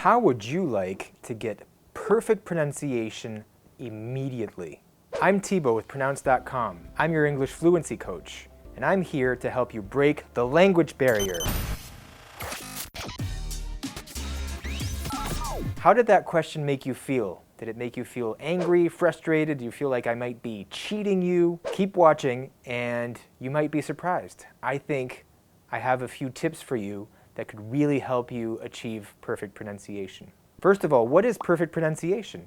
How would you like to get perfect pronunciation immediately? I'm Thibaut with Pronounce.com. I'm your English fluency coach, and I'm here to help you break the language barrier. How did that question make you feel? Did it make you feel angry, frustrated? Do you feel like I might be cheating you? Keep watching and you might be surprised. I think I have a few tips for you that could really help you achieve perfect pronunciation. First of all, what is perfect pronunciation?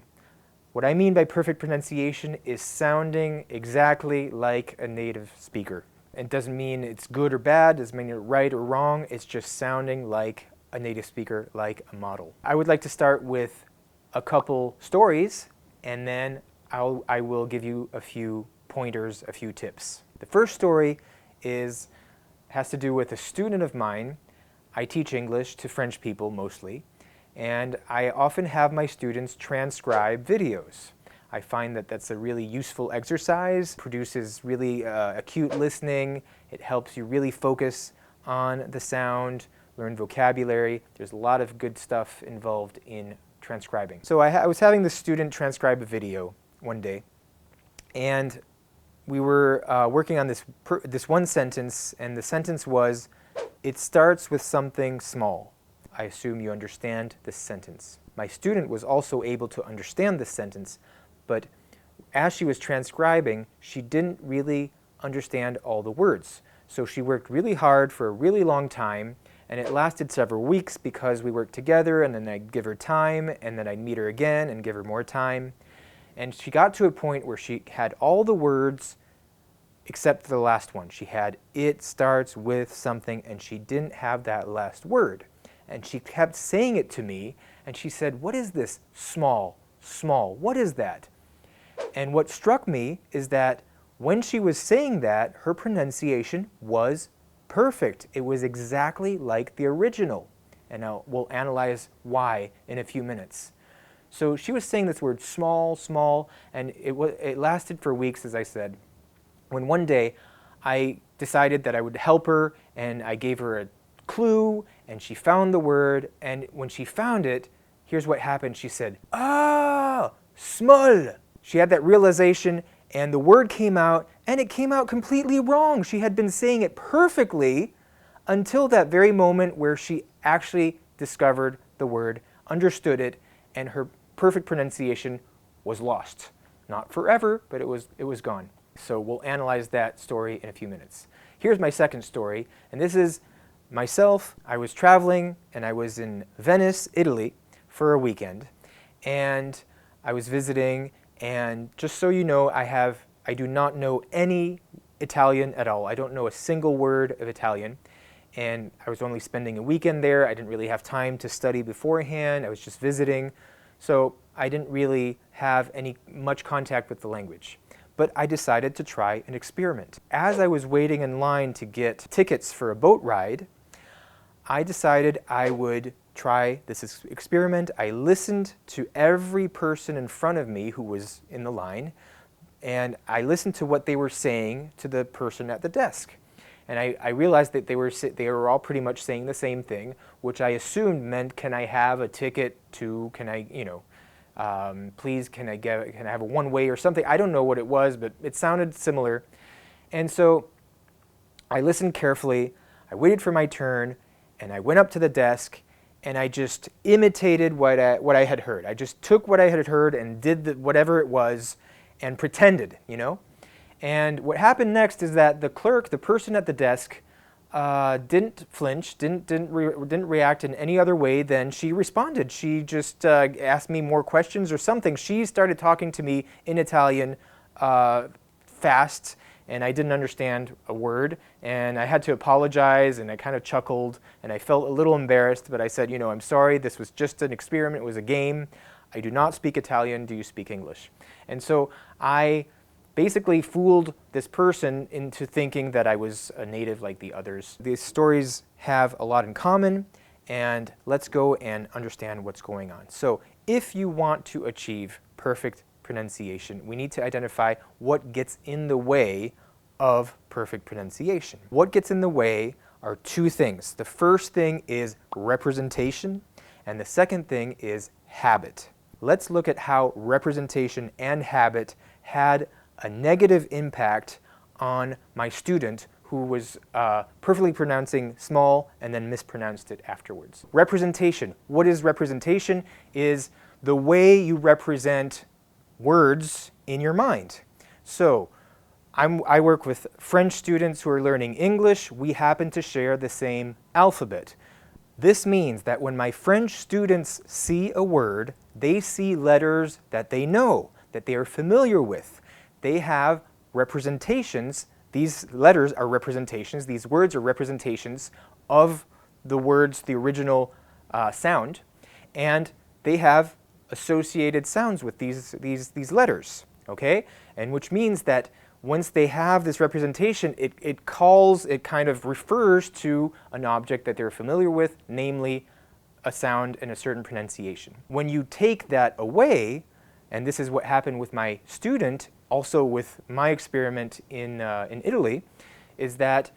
What I mean by perfect pronunciation is sounding exactly like a native speaker. It doesn't mean it's good or bad, it doesn't mean you're right or wrong, it's just sounding like a native speaker, like a model. I would like to start with a couple stories, and then I will give you a few pointers, a few tips. The first story has to do with a student of mine. I teach English to French people mostly, and I often have my students transcribe videos. I find that that's a really useful exercise, produces really acute listening, it helps you really focus on the sound, learn vocabulary. There's a lot of good stuff involved in transcribing. So I was having the student transcribe a video one day, and we were working on this one sentence, and the sentence was, "It starts with something small." I assume you understand this sentence. My student was also able to understand this sentence, but as she was transcribing, she didn't really understand all the words. So she worked really hard for a really long time, and it lasted several weeks because we worked together, and then I'd give her time, and then I'd meet her again and give her more time. And she got to a point where she had all the words except for the last one. She had "it starts with something," and she didn't have that last word. And she kept saying it to me, and she said, "What is this small, small? What is that?" And what struck me is that when she was saying that, her pronunciation was perfect. It was exactly like the original. And now we'll analyze why in a few minutes. So she was saying this word small, small, and it lasted for weeks, as I said. When one day I decided that I would help her, and I gave her a clue, and she found the word, and when she found it, here's what happened. She said, "Ah, small." She had that realization, and the word came out, and it came out completely wrong. She had been saying it perfectly until that very moment where she actually discovered the word, understood it, and her perfect pronunciation was lost. Not forever, but it was gone. So we'll analyze that story in a few minutes. Here's my second story, and this is myself. I was traveling, and I was in Venice, Italy, for a weekend, and I was visiting. And just so you know, I do not know any Italian at all. I don't know a single word of Italian. And I was only spending a weekend there. I didn't really have time to study beforehand. I was just visiting. So I didn't really have much contact with the language. But I decided to try an experiment. As I was waiting in line to get tickets for a boat ride, I decided I would try this experiment. I listened to every person in front of me who was in the line, and I listened to what they were saying to the person at the desk. And I realized that they were all pretty much saying the same thing, which I assumed meant, "Can I have a ticket to, please, can I have a one-way," or something. I don't know what it was, but it sounded similar. And so I listened carefully, I waited for my turn, and I went up to the desk, and I just imitated what I had heard. I just took what I had heard and did whatever it was and pretended, And what happened next is that the clerk, the person at the desk, didn't flinch, didn't react in any other way than she responded. She just asked me more questions or something. She started talking to me in Italian fast, and I didn't understand a word, and I had to apologize, and I kind of chuckled, and I felt a little embarrassed, but I said, "I'm sorry, this was just an experiment, it was a game. I do not speak Italian, do you speak English?" And so I basically fooled this person into thinking that I was a native like the others. These stories have a lot in common, and let's go and understand what's going on. So if you want to achieve perfect pronunciation, we need to identify what gets in the way of perfect pronunciation. What gets in the way are two things. The first thing is representation, And the second thing is habit. Let's look at how representation and habit had a negative impact on my student who was perfectly pronouncing small and then mispronounced it afterwards. Representation. What is representation? Is the way you represent words in your mind. So I work with French students who are learning English. We happen to share the same alphabet. This means that when my French students see a word, they see letters that they know, that they are familiar with. They have representations. These letters are representations. These words are representations of the words, the original sound, and they have associated sounds with these letters, okay? And which means that once they have this representation, it kind of refers to an object that they're familiar with, namely a sound and a certain pronunciation. When you take that away, and this is what happened with my student, also with my experiment in Italy, is that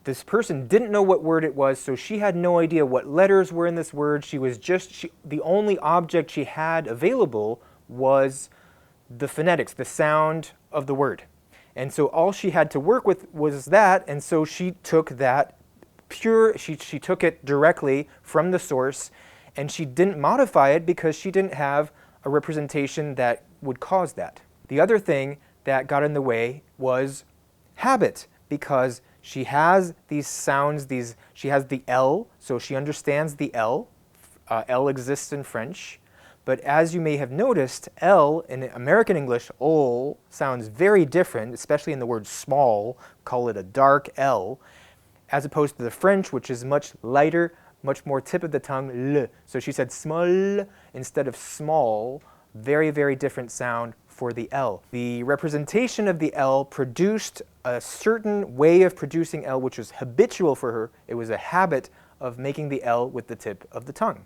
this person didn't know what word it was, so she had no idea what letters were in this word. The only object she had available was the phonetics, the sound of the word. And so all she had to work with was that, and so she took that she took it directly from the source, and she didn't modify it because she didn't have a representation that would cause that. The other thing that got in the way was habit, because she has these sounds, she has the L, so she understands the L. L exists in French. But as you may have noticed, L in American English, ol, sounds very different, especially in the word small, call it a dark L, as opposed to the French, which is much lighter, much more tip of the tongue, l. So she said small instead of small, very, very different sound for the L. The representation of the L produced a certain way of producing L which was habitual for her. It was a habit of making the L with the tip of the tongue.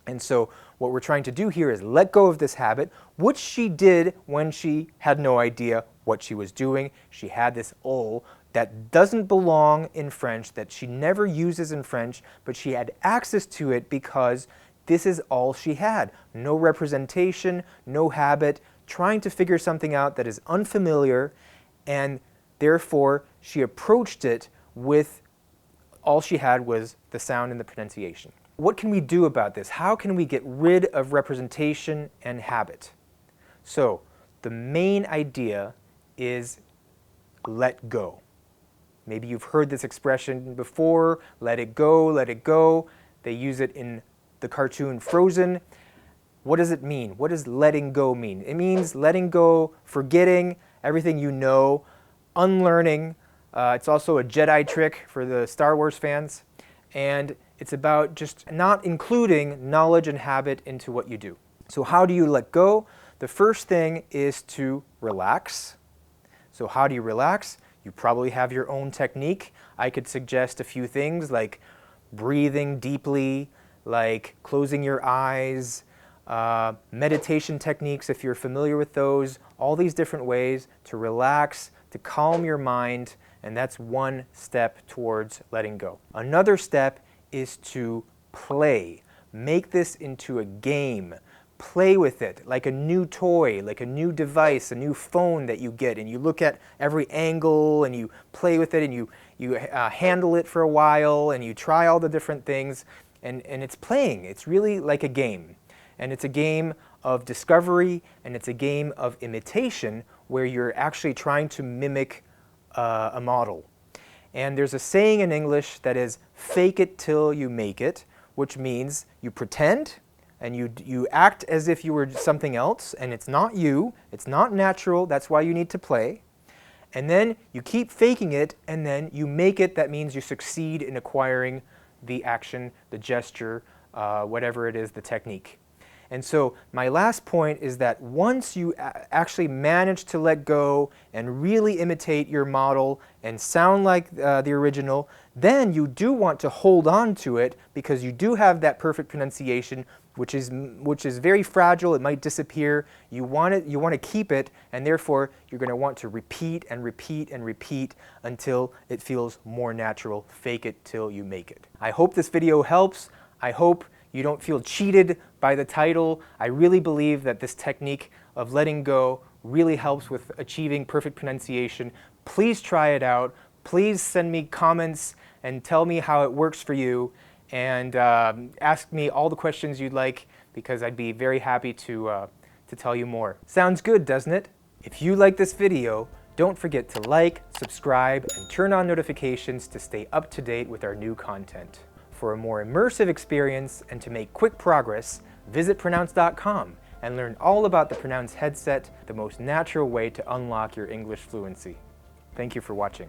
And so what we're trying to do here is let go of this habit, which she did when she had no idea what she was doing. She had this ol that doesn't belong in French, that she never uses in French, but she had access to it because this is all she had. No representation, no habit, trying to figure something out that is unfamiliar, and therefore she approached it with all she had was the sound and the pronunciation. What can we do about this? How can we get rid of representation and habit? So the main idea is let go. Maybe you've heard this expression before, let it go, let it go. They use it in the cartoon Frozen. What does it mean? What does letting go mean? It means letting go, forgetting everything you know, unlearning. It's also a Jedi trick for the Star Wars fans. And it's about just not including knowledge and habit into what you do. So how do you let go? The first thing is to relax. So how do you relax? You probably have your own technique. I could suggest a few things like breathing deeply, like closing your eyes, meditation techniques if you're familiar with those, all these different ways to relax, to calm your mind, and that's one step towards letting go. Another step is to play. Make this into a game. Play with it like a new toy, like a new device, a new phone that you get, and you look at every angle and you play with it and you handle it for a while and you try all the different things, and it's playing. It's really like a game. And it's a game of discovery, and it's a game of imitation where you're actually trying to mimic a model. And there's a saying in English that is fake it till you make it, which means you pretend and you act as if you were something else, and it's not you, it's not natural, that's why you need to play. And then you keep faking it, and then you make it. That means you succeed in acquiring the action, the gesture, whatever it is, the technique. And so my last point is that once you actually manage to let go and really imitate your model and sound like the original, then you do want to hold on to it because you do have that perfect pronunciation, which is very fragile. It might disappear. You want to keep it, and therefore you're going to want to repeat and repeat and repeat until it feels more natural. Fake it till you make it. I hope this video helps. I hope you don't feel cheated by the title. I really believe that this technique of letting go really helps with achieving perfect pronunciation. Please try it out. Please send me comments and tell me how it works for you, and ask me all the questions you'd like, because I'd be very happy to tell you more. Sounds good, doesn't it? If you like this video, don't forget to like, subscribe, and turn on notifications to stay up to date with our new content. For a more immersive experience and to make quick progress, visit Pronounce.com and learn all about the Pronounce headset, the most natural way to unlock your English fluency. Thank you for watching.